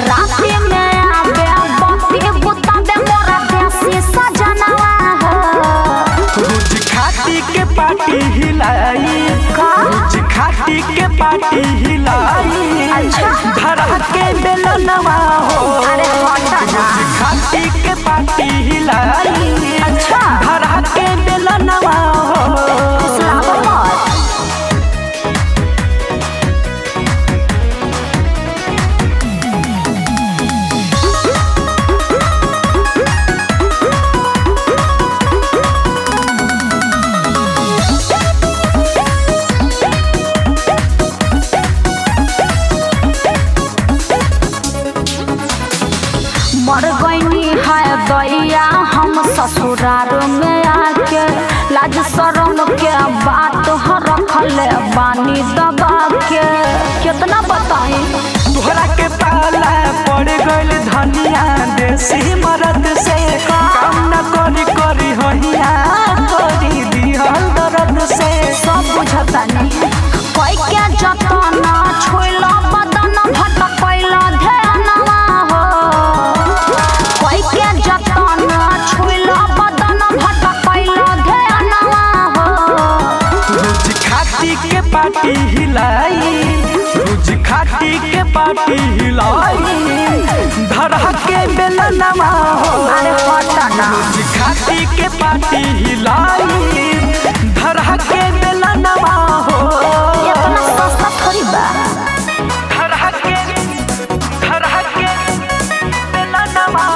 राती में आवे बत्ती बुतावे मोरा देसी सजनवा हो। रोज खाती के पार्टी हिलाई, रोज खाती के पार्टी हिलाई। अच्छा धरा के बेलनवा हो। अरे रोज खाती के पार्टी हिलाई। अच्छा धरा के बेलनवा हो। मर गईनी है दैया हम ससुराल में आके, लाज शरम के बात रखले बानी दबा के। कितना बताई तोहरा के पाला पड़ गइल धनिया देसी मरद से। काम न करी करी हहिया करी दिहल दर्द से। सब बुझता नहीं कोई के जतना छोइला बदन भटकैला ध्यानवा हो। कोई के जतना छोइला बदन भटकैला ध्यानवा हो। रोज खाती के पार्टी हिलाई, रोज खाती के पार्टी हिलाई। धरा के बेलनवा हो। अरे पता ना रोज खाती के पार्टी हिलाई। धरा के बेलनवा हो। इतना सस्ता थोड़ी बा। धरा के बेलनवा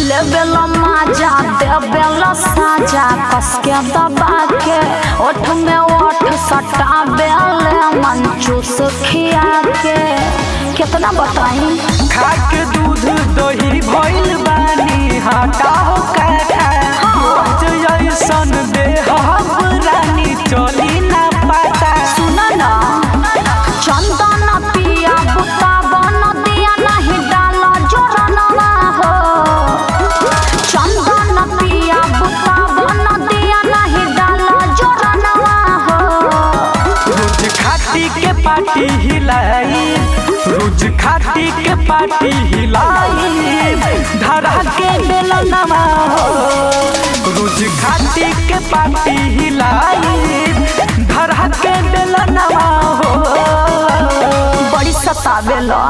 लेबेला माजा देबेला साजा कस के दबा के। ओठ में ओठ सटाबेले मन चूस खिया के। कितना बताई खा के दूध दही भइल बानी हटा हो काटा। ऐसन देहब रानी चली ना पाता। सुना ना चंदन पिया बुता बन दिया नहीं डाला जोरनवा हो। चंदन पिया बुता बन दिया नहीं डाला जोरनवा हो। रोज खाती के पार्टी हिलाई, रोज खाती के पार्टी हिलाई। धरा के बेलनवा हो। रोज खाती के पार्टी हिलाई। धरा के बेलनवा हो। बड़ी सतावेला।